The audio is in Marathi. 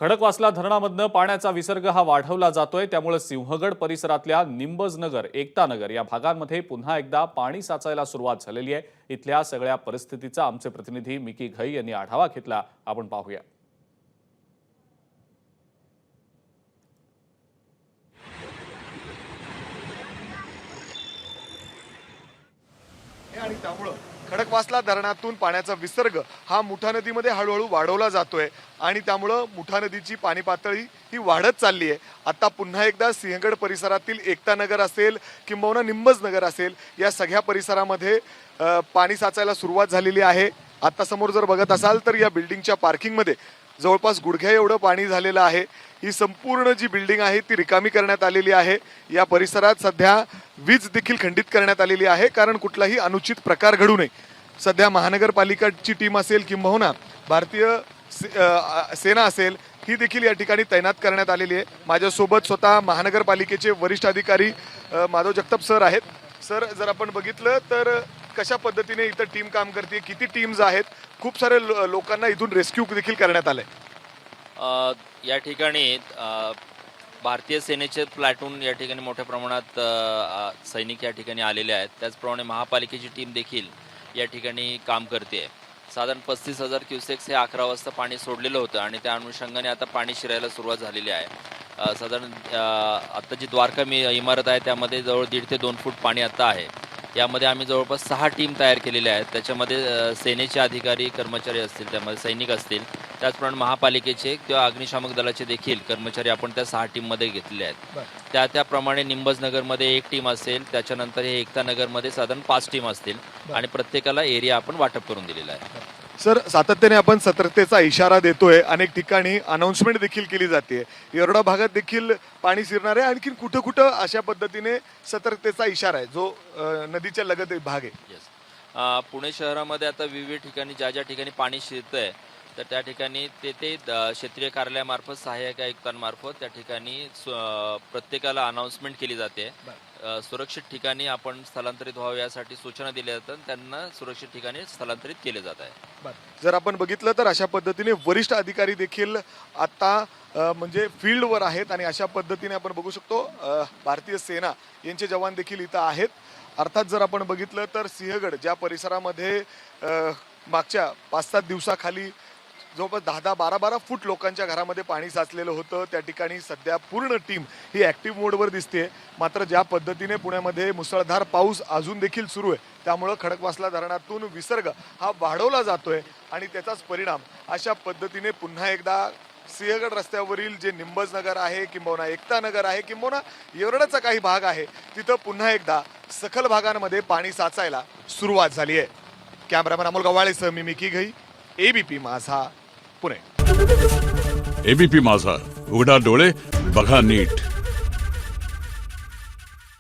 खडकवासला धरणामधनं पाण्याचा विसर्ग हा वाढवला जातोय, त्यामुळे सिंहगड परिसरातल्या निंबजनगर, एकतानगर या भागांमध्ये पुन्हा एकदा पाणी साचायला सुरुवात झालेली आहे। इथल्या सगळ्या परिस्थितीचा आमचे प्रतिनिधी मिकी घई यांनी आढावा घेतला, आपण पाहूया। आणि त्यामुळे खडकवासला धरणातून पाण्याचा विसर्ग हा मुठा नदीमध्ये हळूहळू वाढवला जातोय आणि त्यामुळे मुठा नदीची पाणी पातळी ही वाढत चालली आहे। आता पुन्हा एकदा सिंहगड परिसरातील एकतानगर असेल किंबहुना निंबजनगर असेल या सगळ्या परिसरामध्ये पाणी साचायला सुरुवात झालेली आहे। आता समोर जर बघत असाल तर या बिल्डिंगच्या पार्किंगमध्ये जवळपास गुडघ्या एवढं पाणी झालेलं आहे। ही संपूर्ण जी बिल्डिंग आहे ती रिकामी करण्यात आलेली आहे। या परिसरात सध्या वीज देखील खंडित करण्यात आलेली आहे, कारण कुठलाही अनुचित प्रकार घडू नये। सध्या महानगरपालिकेची टीम असेल किंबहुना भारतीय सेना असेल ही देखील या ठिकाणी तैनात करण्यात आलेली आहे। माझ्यासोबत स्वतः महानगरपालिकेचे वरिष्ठ अधिकारी माधव जगताप सर आहेत। सर, जर आपण बघितलं तर कशा पद्धतीने इथं टीम काम करते, किती टीम्स आहेत, खूप सारे लोकांना इथून रेस्क्यू देखील करण्यात आलंय। या ठिकाणी भारतीय सेनेचे प्लॅटून या ठिकाणी मोठ्या प्रमाणात सैनिक या ठिकाणी आलेले आहेत। त्याचप्रमाणे महापालिकेची टीम देखील या ठिकाणी काम करते। साधारण 35,000 क्युसेक्स हे 11 वाजता पाणी सोडलेलं होतं आणि त्या अनुषंगाने आता पाणी शिरायला सुरुवात झालेली आहे। साधारण आता जी द्वारका इमारत आहे त्यामध्ये जवळ 1.5 ते 2 फूट पाणी आता आहे। यामध्ये आम्ही जवळपास 6 टीम तयार केलेल्या आहेत। त्याच्यामध्ये सेनेचे अधिकारी कर्मचारी असतील, त्यामध्ये सैनिक असतील, त्याचप्रमाणे महापालिकेचे किंवा अग्निशामक दलाचे देखील कर्मचारी आपण त्या 6 टीममध्ये घेतलेले आहेत। त्याप्रमाणे निंबजनगरमध्ये 1 टीम असेल, त्याच्यानंतर हे एकतानगरमध्ये साधारण 5 टीम असतील आणि प्रत्येकाला एरिया आपण वाटप करून दिलेला आहे। सर, सातत्याने आपण सतर्कतेचा इशारा देतोय, अनेक ठिकाणी अनाउन्समेंट देखील केली जाते। येरवडा भागात देखील पाणी शिरणार आहे, आणखी कुठं कुठं अशा पद्धतीने सतर्कतेचा इशारा आहे जो नदीच्या लगत भाग आहे? पुणे शहरामध्ये आता विविध ठिकाणी ज्या ठिकाणी पाणी शिरतंय तर त्या ठिकाणी ते क्षेत्रीय कार्यालयामार्फत सहाय्यक आयुक्तांमार्फत त्या ठिकाणी प्रत्येकाला अनाउन्समेंट केली जाते। सुरक्षित ठिकाणी आपण स्थलांतरित व्हावे यासाठी सूचना दिल्या जातात, त्यांना सुरक्षित ठिकाणी स्थलांतरित केले जात आहे। जर आपण बघितलं तर अशा पद्धतीने वरिष्ठ अधिकारी देखील आता म्हणजे फील्डवर आहेत आणि अशा पद्धतीने आपण बघू शकतो भारतीय सेना यांचे जवान देखील इथं आहेत। अर्थात जर आपण बघितलं तर सिंहगड ज्या परिसरामध्ये मागच्या 5-7 दिवसाखाली जवळपास 10-12 फूट लोकांच्या घरामध्ये पाणी साचलेलं होतं, त्या ठिकाणी सध्या पूर्ण टीम ही ऍक्टिव्ह मोडवर दिसते। मात्र ज्या पद्धतीने पुण्यामध्ये मुसळधार पाऊस अजून देखील सुरू आहे, त्यामुळे खडकवासला धरणातून विसर्ग हा वाढवला जातोय आणि त्याचाच परिणाम अशा पद्धतीने पुन्हा एकदा सिंहगड रस्त्यावरील जे निंबजनगर आहे किंबहुना एकतानगर आहे किंबहुना येरवड्याचा काही भाग आहे तिथं पुन्हा एकदा सखल भागांमध्ये पाणी साचायला सुरुवात झाली आहे। कॅमेरामॅन अमोल गव्हाळेसह मी मिकी घई, एबीपी माझा, पुणे। एबीपी माझा, उघडा डोळे बघा नीट।